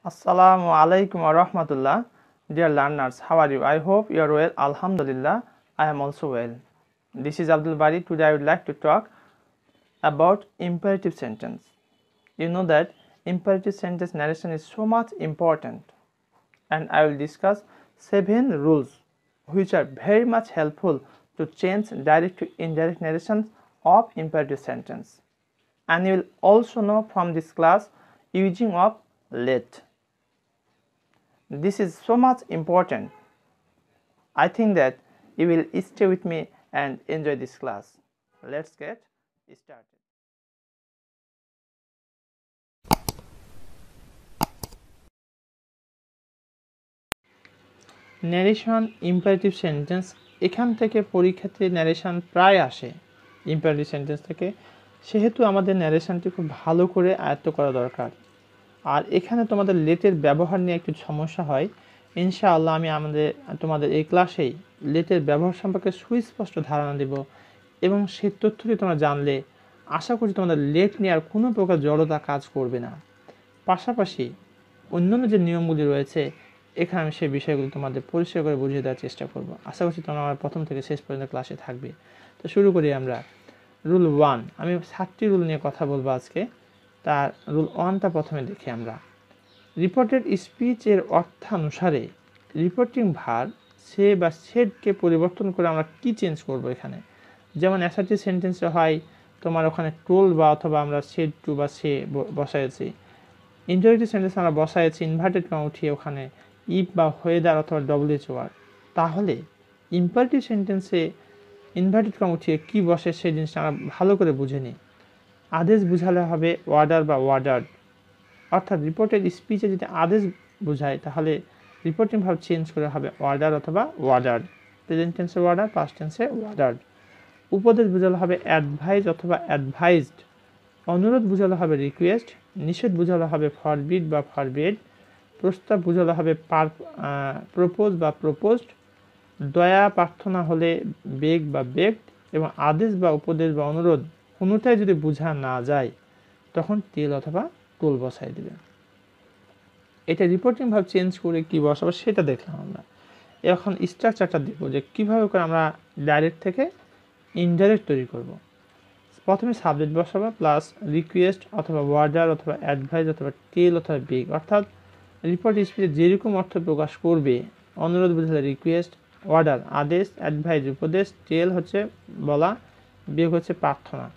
Assalamu alaikum wa rahmatullah. Dear learners, how are you? I hope you are well. Alhamdulillah, I am also well. This is Abdul Bari. Today I would like to talk about imperative sentence. You know that imperative sentence narration is so much important, and I will discuss 7 rules which are very much helpful to change direct to indirect narrations of imperative sentence. And you will also know from this class using of let. This is so much important. I think that you will stay with me and enjoy this class. Let's get started. Narration imperative sentence, এখান থেকে পরীক্ষাতে narration প্রায় আসে imperative sentence থেকে, সেহেতু আমাদের ন্যারেশনটি খুব ভালো করে আয়ত্ত করা দরকার। আর এখানে তোমাদের লেটের ব্যবহার নিয়ে একটু সমস্যা হয়। ইনশাআল্লাহ আমি তোমাদের এই ক্লাসেই লেটের ব্যবহার সম্পর্কে সুস্পষ্ট ধারণা দেব, এবং সেই তথ্যটি তোমরা জানলে আশা করি তোমাদের লেট নিয়ে আর কোনো প্রকার জড়তা কাজ করবে না। পাশাপাশি অন্যান্য যে নিয়মগুলি রয়েছে এখানে আমি সেই বিষয়গুলি তোমাদের পরিষ্কার করে বুঝিয়ে দেওয়ার চেষ্টা করব। আশা করছি তোমরা আমার প্রথম থেকে শেষ পর্যন্ত ক্লাসে থাকবে। তো শুরু করি আমরা। রুল 1, আমি 7টি রুল নিয়ে কথা বলবো আজকে। তার রুল 1টা প্রথমে দেখি আমরা। রিপোর্টেড স্পিচের অর্থানুসারে রিপোর্টিং ভার্ব সে বা সেডকে পরিবর্তন করে আমরা কি চেঞ্জ করব এখানে। যেমন অ্যাসার্টিভ সেন্টেন্সে হয় তোমার ওখানে টোল বা অথবা আমরা সেড টু বা সে বসাইছি। ইন্টারেক্টিভ সেন্টেন্স আমরা বসাইছি ইনভার্টেড কমা উঠিয়ে ওখানে ইফ বা ওয়েদার অথবা WH তাহলে ইম্পারেটিভ সেন্টেন্সে ইনভার্টেড কমা উঠিয়ে কী বসে সেই জিনিসটা আমরা ভালো করে বুঝে নিই। আদেশ বুঝালে হবে ওয়ার্ডার বা ওয়ার্ডার্ড, অর্থাৎ রিপোর্টেড স্পিচে যদি আদেশ বোঝায় তাহলে রিপোর্টিং ভার্ব চেঞ্জ করে হবে ওয়ার্ডার অথবা ওয়ার্ডার্ড। প্রেজেন্ট টেন্সে ওয়ার্ডার, পাস্ট টেন্সে ওয়ার্ডার্ড। উপদেশ বুঝালে হবে অ্যাডভাইস অথবা অ্যাডভাইসড। অনুরোধ বুঝালে হবে রিকোয়েস্ট। নিষেধ বুঝালে হবে ফরবিড বা ফরবেড। প্রস্তাব বুঝালে হবে প্রপোজ বা প্রপোজড। দয়া প্রার্থনা হলে বেগ বা বেগড। এবং আদেশ বা উপদেশ বা অনুরোধ কোনোটাই যদি বোঝা না যায় তখন টেল অথবা টোল বসাই দেবে। এটা রিপোর্টিং ভাব চেঞ্জ করে কি বসাবো সেটা দেখলাম আমরা। এখন স্ট্রাকচারটা দেখবো যে কীভাবে করে আমরা ডাইরেক্ট থেকে ইনডাইরেক্ট তৈরি করব। প্রথমে সাবজেক্ট বসাবো প্লাস রিকোয়েস্ট অথবা ওয়ার্ডার অথবা অ্যাডভাইস অথবা টেল অথবা বেগ, অর্থাৎ রিপোর্ট স্পিচে যেরকম অর্থ প্রকাশ করবে। অনুরোধ বুঝালে রিকোয়েস্ট, ওয়ার্ডার আদেশ, অ্যাডভাইস উপদেশ, টেল হচ্ছে বলা, বেগ হচ্ছে প্রার্থনা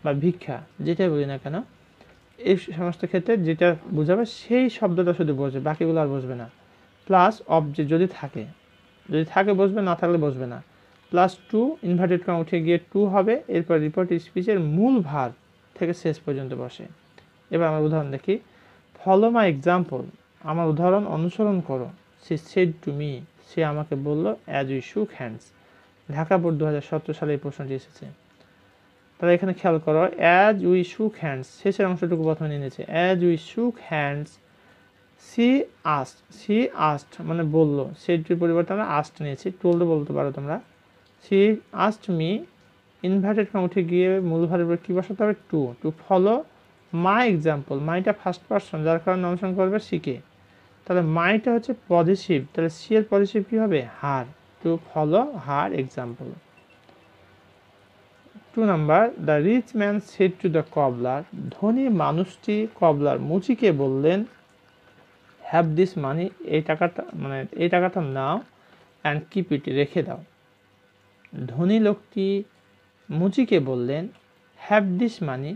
বা ভিক্ষা, যেটাই বলি না কেন এই সমস্ত ক্ষেত্রে যেটা বোঝাবে সেই শব্দটা শুধু বসবে, বাকিগুলো আর বসবে না। প্লাস অবজেক্ট যদি থাকে বসবে, না থাকলে বসবে না। প্লাস টু ইনভার্টেড কমা উঠে গিয়ে টু হবে, এরপর রিপোর্ট স্পিচের মূল ভার্ব থেকে শেষ পর্যন্ত বসে। এবার আমার উদাহরণ দেখি। ফলো মাই এক্সাম্পল, আমার উদাহরণ অনুসরণ করো। সে সেড টু মি, সে আমাকে বললো অ্যাজ উই শুক হ্যান্ডস। ঢাকা বোর্ড 2017 সালে এই প্রশ্নটি এসেছে। তাহলে এখানে খেয়াল করো, অ্যাজ উই শুক হ্যান্ডস শেষের অংশটুকু প্রথমে নিয়ে নিয়েছে। অ্যাজ উই শুক হ্যান্ডস সি আস্ট মানে বললো, সেটির পরিবর্তে আমরা আস্ট নিয়েছি, টোল্ড বলতে পারো তোমরা। She asked me, inverted comma উঠে গিয়ে মূল ভার্বের কী বসাতে হবে টু ফলো মাই এক্সাম্পল। মাইটা ফার্স্ট পারসন, যার কারণে অনুসরণ করবে সিকে। তাহলে মাইটা হচ্ছে পজিটিভ, তাহলে সি এর পজিটিভ কী হবে her, to follow her example. 2 number, the rich man said to the cobbler, ধনী মানুষটি কবলার মুচিকে বললেন হ্যাভ দিস মানি, এই টাকাটা নাও, অ্যান্ড কিপ ইট, রেখে দাও। ধনী লোকটি মুচিকে বললেন হ্যাভ দিস মানি,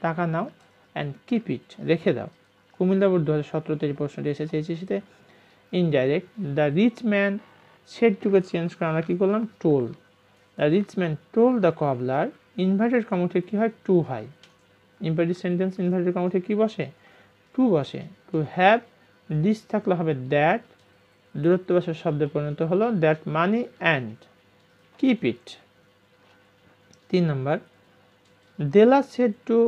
টাকা নাও, অ্যান্ড কিপ ইট, রেখে দাও। কুমিল্লা বোর্ড 2017 এই প্রশ্নটি এসেছে এইচএসিতে। Indirect, the rich man said টুকে চেঞ্জ করে আমরা কী করলাম told. The rich man told the cobbler, inverted comma উঠে কী হয় টু হয়। ইম্পারেটিভ সেন্টেন্স ইনভার্টেড কমা উঠে কী বসে টু বসে। টু হ্যাভ দিস থাকলে হবে দ্যাট, দূরত্ব বসে শব্দে পরিণত হলো that money, and keep it. 3 number, Della said to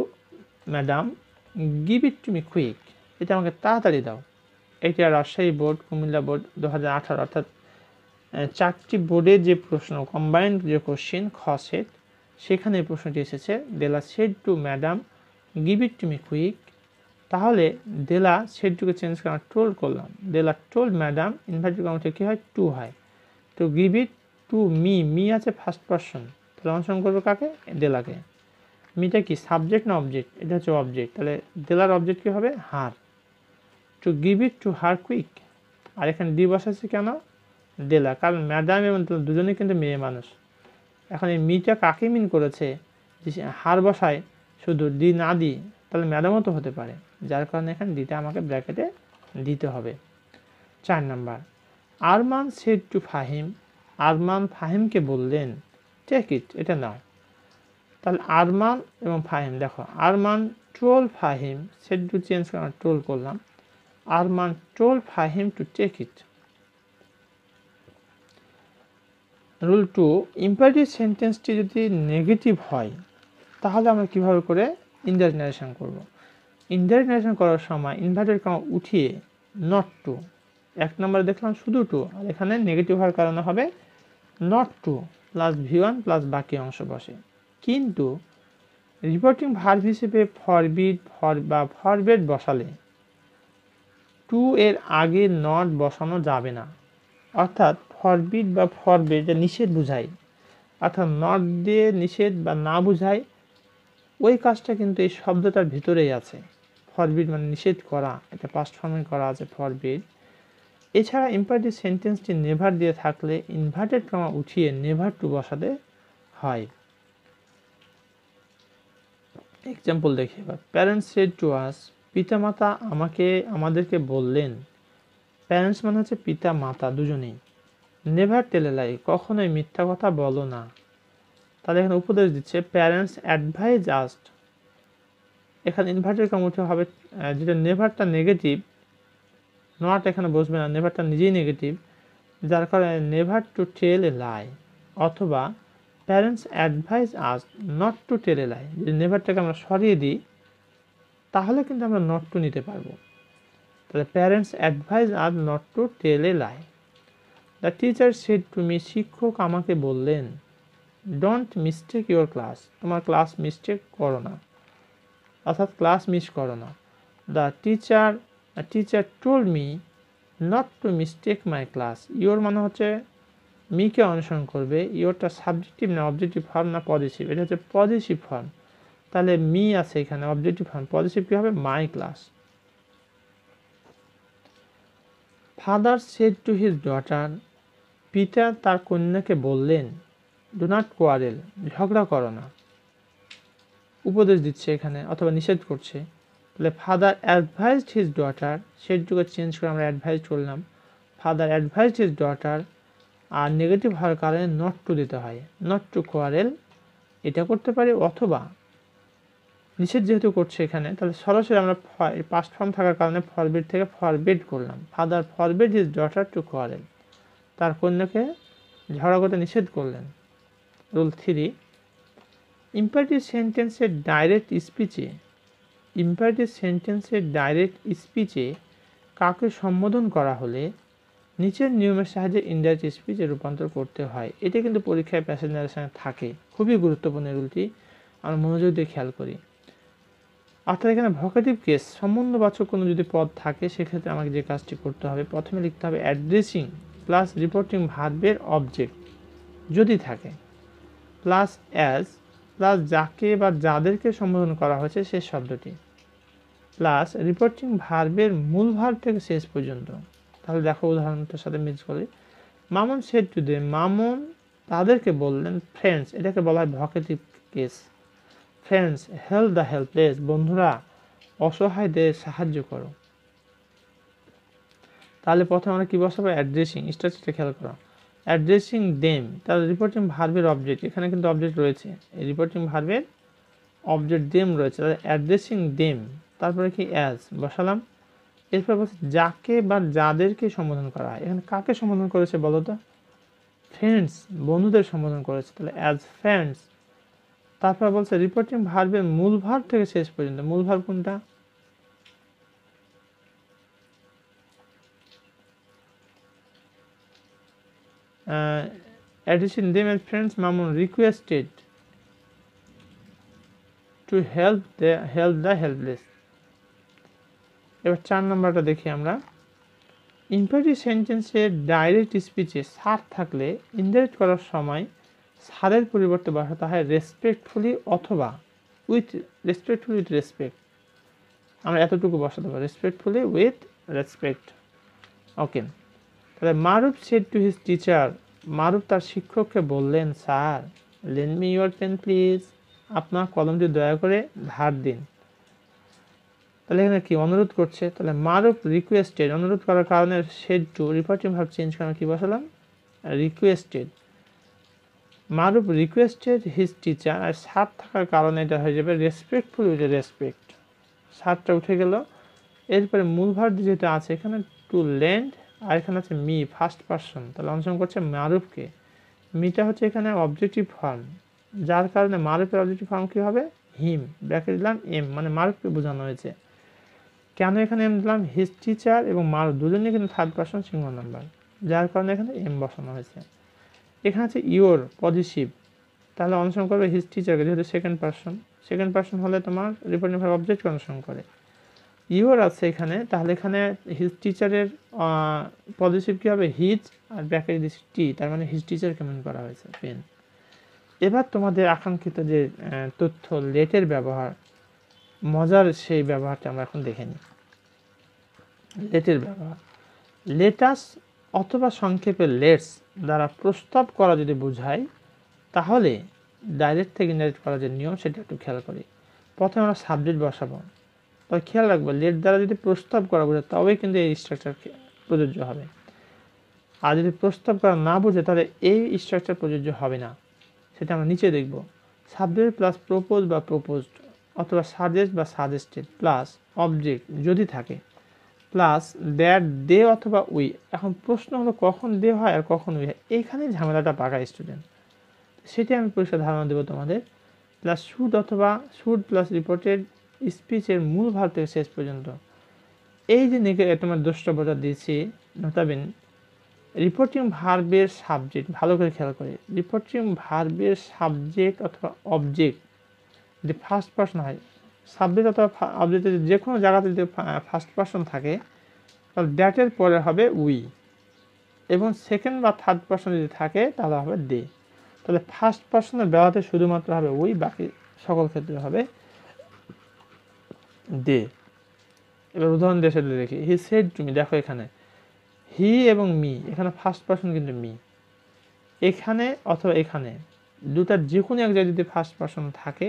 madam give it to me quick, এটা আমাকে তাড়াতাড়ি দাও। এটা রাজশাহী বোর্ড, কুমিল্লা বোর্ড 2018, অর্থাৎ 4টি বোর্ডের যে প্রশ্ন কম্বাইন্ড যে কোশ্চেন খ সেট, সেখানে এই প্রশ্নটি এসেছে। Della said to madam give it to me quick, তাহলে দেলা সেটুকে চেঞ্জ করে আমরা টোল্ড করলাম, দেলা টোল্ড ম্যাডাম, ইনভার্টেড কমাতে কী হয়, টু হয়। তো give it to me, me আছে ফার্স্ট পারসন, তাহলে অনুসরণ করবে কাকে, দেলাকে। মিটা কি সাবজেক্ট না অবজেক্ট, এটা হচ্ছে অবজেক্ট, তাহলে দেলার অবজেক্ট কী হবে, her. To give it to her quick, আর এখানে ডি বসাচ্ছে কেন, দেলা, কারণ ম্যাডাম এবং দুজনেই কিন্তু মেয়ে মানুষ। এখন এই মিটা কাকে মিন করেছে, যে হার বসায় শুধু ডি না দিই, তাহলে ম্যাডামও তো হতে পারে, যার কারণে এখানে ডিটা আমাকে ব্র্যাকেটে দিতে হবে। 4 number, Arman said to Fahim, Arman ফাহিমকে বললেন টেক ইট, এটা নাও। তাহলে আরমান এবং ফাহিম, দেখো Arman told Fahim, said to change করে আমরা টোল করলাম, Arman told Fahim to take it. Rule 2, imperative সেন্টেন্সটি যদি নেগেটিভ হয় তাহলে আমরা কিভাবে করে ইনডাইরেক্ট ন্যারেশন করব। ইনডাইরেক্ট ন্যারেশন করার সময় ইনভার্টেড কমা উঠিয়ে নট টু, 1 নম্বরে দেখলাম শুধু টু, আর এখানে নেগেটিভ হওয়ার কারণে হবে not to plus V1 plus বাকি অংশ বসে। কিন্তু রিপোর্টিং ভার্ব হিসেবে ফরবিড বা ফরবেড বসালে টু এর আগে নট বসানো যাবে না, অর্থাৎ ফরবিড বা ফরবেড নিষেধ বুঝায়, অর্থাৎ নট দিয়ে নিষেধ বা না বুঝায়, ওই কাজটা কিন্তু এই শব্দটার ভিতরেই আছে। ফরবিড মানে নিষেধ করা, এটা পাস্ট ফর্মে করা আছে ফরবিড। এছাড়া ইম্পারেটিভ সেন্টেন্সটি নেভার দিয়ে থাকলে ইনভার্টেড কমা উঠিয়ে নেভার টু বসাতে হয়। এক্সাম্পল দেখি এবার, প্যারেন্টস সেড টু আস, পিতামাতা আমাদেরকে বললেন, প্যারেন্টস মানে হচ্ছে পিতা মাতা দুজনেই। নেভার টেল এ লাই, কখনোই মিথ্যা কথা বলো না। তাহলে এখানে উপদেশ দিচ্ছে, প্যারেন্টস অ্যাডভাইজ আস, এখানে ইনভার্টেড কমা উঠে হবে, যেটা নেভারটা নেগেটিভ, নট এখানে বসবে না, নেভারটা নিজেই নেগেটিভ, যার কারণে never two tell a lie, অথবা parents advise us not to tell a lie, যদি নেভারটাকে আমরা সরিয়ে দিই তাহলে কিন্তু আমরা নট টু নিতে পারবো। তাহলে parents advise us not to tell a lie. The teacher said to me, শিক্ষক আমাকে বললেন, ডোন্ট মিস্টেক ইউর ক্লাস, তোমার ক্লাস মিস্টেক করো না, অর্থাৎ ক্লাস মিস করো না। The teacher told me not to mistake my class, your মানে হচ্ছে মিকে অনুসরণ করবে, ইওরটা সাবজেক্টিভ না অবজেক্টিভ ফর্ম না পজিটিভ, এটা হচ্ছে পজিটিভ ফর্ম, তাহলে মি আছে এখানে অবজেক্টিভ ফর্ম, পজিটিভ কী হবে, my class. Father said to his daughter, পিতা তার কন্যাকে বললেন, ডু নট কোয়ারেল, ঝগড়া করো না, উপদেশ দিচ্ছে এখানে অথবা নিষেধ করছে। তাহলে ফাদার অ্যাডভাইসড হিজ ডটার, সেটুকু চেঞ্জ করে আমরা অ্যাডভাইস করলাম, ফাদার অ্যাডভাইসড হিজ ডটার, আর নেগেটিভ হওয়ার কারণে নট টু দিতে হয়, নট টু কোয়ারেল, এটা করতে পারি, অথবা নিষেধ যেহেতু করছে এখানে তাহলে সরাসরি আমরা পাস্ট ফর্ম থাকার কারণে ফরবিড থেকে ফরবিড করলাম, father forbid his daughter to quarrel, তার কন্যাকে ঝগড়া করতে নিষেধ করলেন। রুল 3, ইম্পারেটিভ সেন্টেন্সের ডাইরেক্ট স্পিচে কাকে সম্বোধন করা হলে নিচের নিয়মের সাহায্যে ইনডাইরেক্ট স্পিচে রূপান্তর করতে হয়। এটা কিন্তু পরীক্ষায় প্যাসেজ ন্যারেশনে থাকে, খুবই গুরুত্বপূর্ণ রুলটি, আমরা মনোযোগ দিয়ে খেয়াল করি। অর্থাৎ এখানে ভোকেটিভ কেস, সম্বন্ধবাচক কোনো যদি পদ থাকে সেক্ষেত্রে আমাকে যে কাজটি করতে হবে, প্রথমে লিখতে হবে অ্যাড্রেসিং প্লাস রিপোর্টিং ভার্বের অবজেক্ট যদি থাকে, প্লাস অ্যাজ প্লাস যাকে বা যাদেরকে সম্বোধন করা হয়েছে সে শব্দটি, প্লাস রিপোর্টিং ভার্বের মূল ভার্ব থেকে শেষ পর্যন্ত। তাহলে দেখো উদাহরণটার সাথে মিক্স করি, Mamun said to them, Mamun তাদেরকে বললেন, ফ্রেন্ডস, এটাকে বলা হয় vocative case, friends help the helpless, বন্ধুরা অসহায়দের সাহায্য করো। তাহলে প্রথমে আমরা কী বসাবো, অ্যাড্রেসিং, স্ট্রাকচারটা খেয়াল করো, অ্যাড্রেসিং দেম, তাহলে রিপোর্টিং ভার্বের অবজেক্ট, এখানে কিন্তু অবজেক্ট রয়েছে, এই রিপোর্টিং ভার্বের অবজেক্ট দেম রয়েছে, তাহলে অ্যাড্রেসিং দেম, তারপরে কি অ্যাজ বসালাম, এরপর বলছে যাকে বা যাদেরকে সম্বোধন করা হয়, এখানে কাকে সম্বোধন করেছে বলো তো, ফ্রেন্ডস, বন্ধুদের সম্বোধন করেছে, তাহলে অ্যাজ ফ্রেন্ডস। তারপর বলছে রিপোর্টিং ভার্বের মূল ভার্ব থেকে শেষ পর্যন্ত, মূল ভার্ব কোনটা, addressing them as friends, Mamun requested to help the helpless, এবার 4 নম্বরটা দেখি আমরা। ইম্পারেটিভ সেন্টেন্সে ডাইরেক্ট স্পিচে স্যার থাকলে ইনডাইরেক্ট করার সময় স্যারের পরিবর্তে বসাতে হয় রেসপেক্টফুলি অথবা উইথ রেসপেক্ট। আমরা এতটুকু বসাতে পারি, রেসপেক্টফুলি উইথ রেসপেক্ট। ওকে, তাহলে Maruf said to his teacher, Maruf তার শিক্ষককে বললেন, sir lend me your pen please, আপনার কলমটি দয়া করে ধার দিন। তাহলে এখানে কি অনুরোধ করছে, তাহলে মারুফ রিকোয়েস্টেড, অনুরোধ করার কারণে said to reporting verb change করে কি বসালাম, রিকোয়েস্টেড। মারুফ রিকোয়েস্টেড হিজ টিচার, আর স্যার থাকার কারণে এটা হয়ে যাবে রেসপেক্টফুল উইথ রেসপেক্ট, স্যারটা উঠে গেল। এরপরে মূল ভার্ব যেটা আছে এখানে টু লেন্ড, আর এখানে আছে মি ফার্স্ট পারসন, তাহলে অনুসরণ করছে মারুফকে। মিটা হচ্ছে এখানে অবজেক্টিভ ফর্ম, যার কারণে মারুফের অবজেক্টিভ ফর্ম কী হবে, হিম, ব্র্যাকেট দিলাম এম, মানে মারুফকে বোঝানো হয়েছে। কেন এখানে এম দিলাম, হিজ টিচার এবং মারুফ দুজনে কিন্তু থার্ড পারসন সিঙ্গুলার নাম্বার, যার কারণে এখানে এম বসানো হয়েছে। এখানে আছে ইওর পজিটিভ, তাহলে অনুসরণ করবে হিজ টিচারকে, যেহেতু সেকেন্ড পারসন হলে তোমার রিপোর্টিং ভার্ব অবজেক্টকে অনুসরণ করে। ইওর আছে এখানে, তাহলে এখানে হিজ টিচারের পজিটিভ কী হবে, হিজ, আর ব্র্যাকেট দিচ্ছি টি, তার মানে হিজ টিচারকে মনে করা হয়েছে পেন। এবার তোমাদের আকাঙ্ক্ষিত যে তথ্য লেটের ব্যবহার, মজার সেই ব্যবহারটা আমরা এখন দেখে নিই। লেটের ব্যবহার, লেটাস অথবা সংক্ষেপে লেটস দ্বারা প্রস্তাব করা যদি বোঝায়, তাহলে ডাইরেক্ট থেকে ইনডাইরেক্ট করার যে নিয়ম সেটা একটু খেয়াল করি। প্রথমে আমরা সাবজেক্ট বসাবো, তবে খেয়াল রাখবো লেট দ্বারা যদি প্রস্তাব করা বোঝায় তবেই কিন্তু এই স্ট্রাকচার প্রযোজ্য হবে, আর যদি প্রস্তাব করা না বোঝে তাহলে এই স্ট্রাকচার প্রযোজ্য হবে না। সেটা আমরা নিচে দেখব। সাবজেক্ট প্লাস প্রপোজ বা প্রপোজড, অথবা সাজেস্ট বা সাজেস্টেড প্লাস অবজেক্ট যদি থাকে, প্লাস দ্যাট দে অথবা উই। এখন প্রশ্ন হলো কখন দে হয় আর কখন উই হয়, এইখানে ঝামেলাটা পাকা স্টুডেন্ট, সেটি আমি পরীক্ষা ধারণা দেবো তোমাদের। প্লাস শুড অথবা শুড প্লাস রিপোর্টেড স্পিচের মূল ভাব থেকে শেষ পর্যন্ত। এই যে তোমার দ্রষ্টব্যতা দিয়েছি, নোটাবেন রিপোর্টিং ভার্বের সাবজেক্ট ভালো করে খেয়াল করে, রিপোর্টিং ভার্বের সাবজেক্ট অথবা অবজেক্ট যদি ফার্স্ট পারসন হয়, সাবজেক্ট অথবা অবজেক্টের যে কোনো জায়গাতে যদি ফার্স্ট পারসন থাকে তাহলে দ্যাটের পরে হবে উই, এবং সেকেন্ড বা থার্ড পারসন যদি থাকে তাহলে হবে দে। তাহলে ফার্স্ট পারসনের বেলাতে শুধুমাত্র হবে উই, বাকি সকল ক্ষেত্রে হবে দে। এবার উদাহরণ দিয়ে সেটা দেখি। হি সেড টু মি, দেখো এখানে হি এবং মি, এখানে ফার্স্ট পারসন কিন্তু মি, এখানে অথবা এখানে দুটার যে কোনো এক জায়গায় যদি ফার্স্ট পারসন থাকে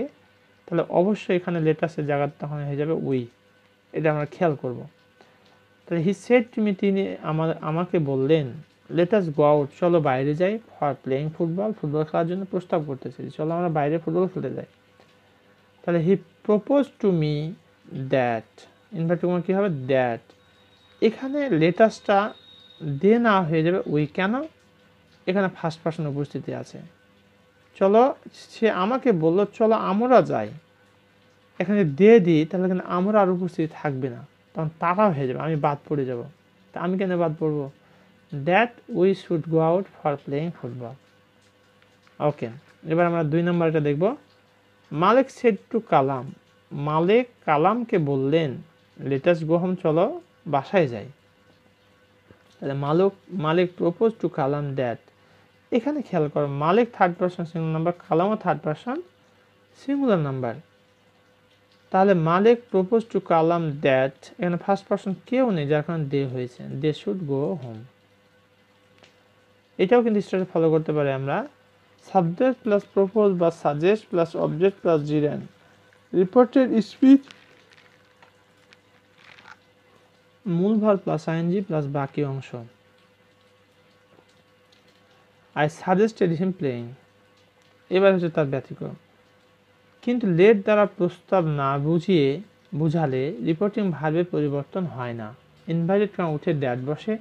তাহলে অবশ্যই এখানে লেটাসের জায়গাটা তখন হয়ে যাবে উই, এটা আমরা খেয়াল করব। তাহলে হি সেড টু মি, তিনি আমাকে বললেন, লেটাস গো আউট, চলো বাইরে যাই, ফর প্লেয়িং ফুটবল, ফুটবল খেলার জন্য প্রস্তাব করতেছি, চলো আমরা বাইরে ফুটবল খেলতে যাই। তাহলে he propose to me that, inverted কী হবে দ্যাট, এখানে লেটাসটা দে না হয়ে যাবে উই, কেন, এখানে ফার্স্ট পারসন উপস্থিতি আছে। চলো, সে আমাকে বলল চলো আমরা যাই, এখানে দে দিই তাহলে কিন্তু আমরা আর উপস্থিতি থাকবে না, তখন তারা হয়ে যাবে, আমি বাদ পড়ে যাব। তা আমি কেন বাদ পড়বো, that we should go out for playing football. Okay, এবার আমরা 2 নম্বরটা দেখব। মালিক সেড টু কালাম, মালিক কালামকে বললেন, লেটাস গো হোম, চলো বাসায় যাই। তাহলে Malik propose to Kalam that, এখানে খেয়াল করো Malik third person singular number, কালামও থার্ড পারসন সিঙ্গুলার নাম্বার। তাহলে Malik propose to Kalam that, এখানে ফার্স্ট পারসন কেউ নেই, যার কারণে দে হয়েছে, দে শুড গো হোম। এটাও কিন্তু স্ট্রাকচার ফলো করতে পারি আমরা। সাবজেক্ট প্লাস প্রপোজ বা suggest plus object plus gerund, reported speech মূল ভার্ব প্লাস আইএনজি প্লাস বাকি অংশ। আই সাজেস্টেড হিম প্লেয়িং, এবার হচ্ছে তার ব্যতিক্রম। কিন্তু লেট দ্বারা প্রস্তাব না বুঝালে রিপোর্টিং ভার্বের পরিবর্তন হয় না। ইনভাইটেড কর্ম উঠে দ্যাট বসে,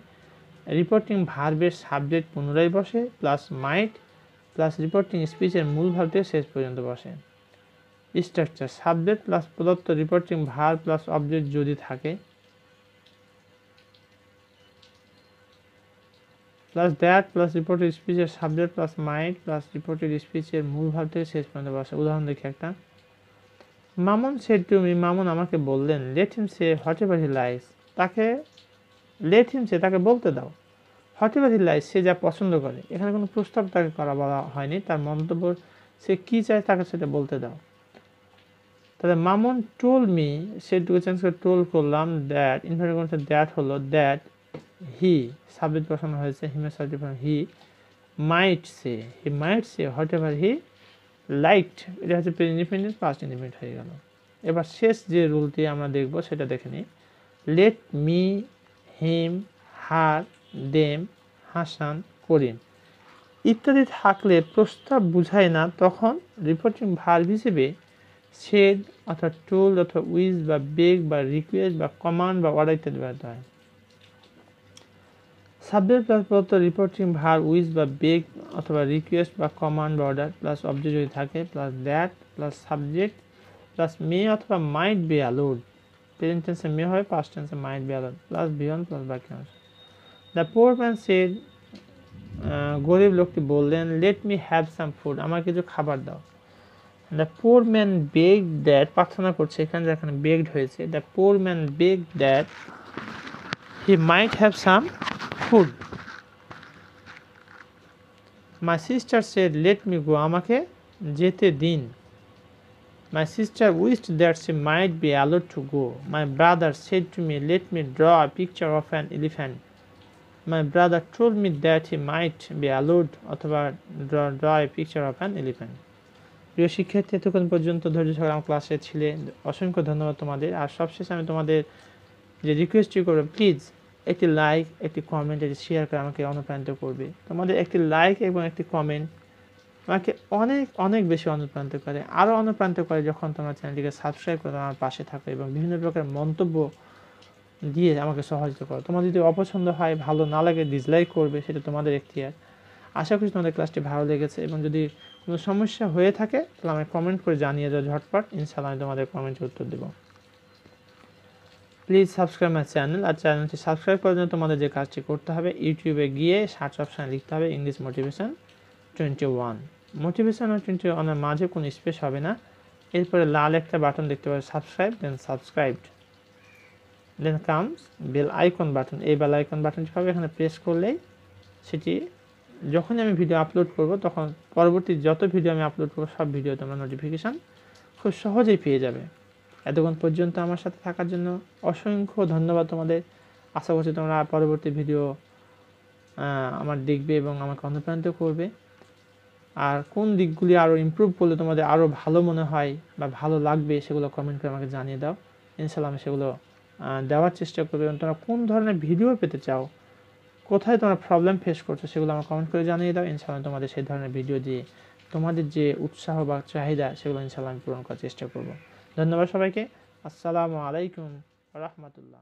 রিপোর্টিং ভার্বের সাবজেক্ট পুনরায় বসে, প্লাস মাইট প্লাস রিপোর্টিং স্পিচের মূল ভার্ব থেকে শেষ পর্যন্ত বসে। স্ট্রাকচার, সাবজেক্ট প্লাস প্রদত্ত রিপোর্টিং ভার্ব প্লাস অবজেক্ট যদি থাকে, প্লাস দ্যাট প্লাস রিপোর্টেড স্পিচের subject plus might plus reported স্পিচের মূল ভার্ব থেকে শেষ পর্যন্ত বসে। উদাহরণ দেখি একটা, Mamun said to me, Mamun আমাকে বললেন, let him say whatever he likes, তাকে লেট হিম সে, তাকে বলতে দাও, হোয়াট এভার হি লাইকস, সে যা পছন্দ করে। এখানে কোনো প্রস্তাব তাকে করা বলা হয়নি, তার মন্তব্য সে কী চায় তাকে সেটা বলতে দাও। তাহলে মামুন টোল মি, সেটুকু চেঞ্জ করে টোল করলাম, দ্যাট ইনফিনিটিভ করতে দ্যাট হলো, দ্যাট হি সাবজেক্ট বসানো হয়েছে, হিমের subject he might say, he might say whatever he liked, এটা হচ্ছে প্রেজেন্ট ইনডিপেন্ডেন্ট, পাস্ট ইনডিপেন্ডেন্ট হয়ে গেল। এবার শেষ যে রুলটি আমরা দেখব সেটা দেখে নিই। লেট মি, হিম, হার, দেম, হাসান, করিম ইত্যাদি থাকলে প্রস্তাব বুঝায় না, তখন রিপোর্টিং ভার্ব হিসেবে সেড অথবা টোল্ড অথবা উইজ বা বেগ বা রিকোয়েস্ট বা কমান্ড বা অর্ডার ইত্যাদি ব্যবহৃত হয়। সাবজেক্ট প্লাস প্রদত্ত রিপোর্টিং ভার্ব উইজ বা বেগ অথবা রিকোয়েস্ট বা কমান্ড বা অর্ডার প্লাস অবজেক্ট যদি থাকে, plus that plus subject plus may অথবা মাইট বি অ্যালাউড, প্রেজেন্ট টেন্সে মে হয়, পাস্ট টেন্সে might be allowed, plus beyond plus বাক্যাংশ। দ্য পোর ম্যান সেড, গরিব লোকটি বললেন, let me have some food, আমার কিছু খাবার দাও। The poor man begged that, প্রার্থনা করছে, এখানে যেখানে বেগড হয়েছে, the poor man begged that he might have some food. My sister said let me go, আমাকে যেতে দিন। My sister wished that she might be allowed to go. My brother shed to me let me draw a picture of an elephant. My brother told me that he might be allowed অথবা draw a picture of an elephant. প্রিয় শিক্ষার্থী, এতক্ষণ পর্যন্ত ধৈর্য সহকারে আমার ক্লাসে ছিলে, অসংখ্য ধন্যবাদ তোমাদের। আর সবশেষে আমি তোমাদের যে রিকোয়েস্টটি করবো, প্লিজ একটি লাইক, একটি কমেন্ট, একটি শেয়ার করে আমাকে অনুপ্রাণিত করবে। তোমাদের একটি লাইক এবং একটি কমেন্ট আমাকে অনেক অনেক বেশি অনুপ্রাণিত করে, আরও অনুপ্রাণিত করে যখন তোমরা চ্যানেলটিকে সাবস্ক্রাইব করে আমার পাশে থাকো এবং বিভিন্ন প্রকার মন্তব্য দিয়ে আমাকে সহযোগিতা করো। তোমার যদি অপছন্দ হয়, ভালো না লাগে, ডিসলাইক করবে, সেটা তোমাদের এখতিয়ার। আশা করি তোমাদের ক্লাসটি ভালো লেগেছে এবং যদি কোনো সমস্যা হয়ে থাকে তাহলে আমাকে কমেন্ট করে জানিয়ে দাও ঝটপট, ইনশাআল্লাহ আমি তোমাদের কমেন্টের উত্তর দেবো। Please subscribe my channel. আর চ্যানেলটি সাবস্ক্রাইব করার জন্য তোমাদের যে কাজটি করতে হবে, ইউটিউবে গিয়ে সার্চ অপশানে লিখতে হবে ইংলিশ মোটিভেশন 21। মোটিভেশন আর 21-এর মাঝে কোনো স্পেস হবে না। এরপরে লাল একটা বাটন দেখতে পাবে subscribe, then subscribed, then comes bell icon button. এই বেল আইকন বাটনটি পাবে, এখানে প্রেস করলেই সেটি যখনই আমি ভিডিও আপলোড করব তখন পরবর্তী যত ভিডিও আমি আপলোড করবো সব ভিডিও তোমরা নোটিফিকেশান খুব সহজেই পেয়ে যাবে। এতক্ষণ পর্যন্ত আমার সাথে থাকার জন্য অসংখ্য ধন্যবাদ তোমাদের। আশা করছি তোমরা পরবর্তী ভিডিও আমার দেখবে এবং আমাকে অনুপ্রাণিত করবে। আর কোন দিকগুলি আরও ইমপ্রুভ করলে তোমাদের আরও ভালো মনে হয় বা ভালো লাগবে সেগুলো কমেন্ট করে আমাকে জানিয়ে দাও। ইনশাআল্লাহ আমি সেগুলো দেওয়ার চেষ্টা করবো। এবং তোমরা কোন ধরনের ভিডিও পেতে চাও, কোথায় তোমরা প্রবলেম ফেস করছো, সেগুলো আমার কমেন্ট করে জানিয়ে দাও। ইনশাআল্লাহ তোমাদের সেই ধরনের ভিডিও দিয়ে তোমাদের যে উৎসাহ বা চাহিদা সেগুলো ইনশাআল্লাহ আমি পূরণ করার চেষ্টা করব। ধন্যবাদ সবাইকে। আসসালামু আলাইকুম ওয়া রাহমাতুল্লাহ।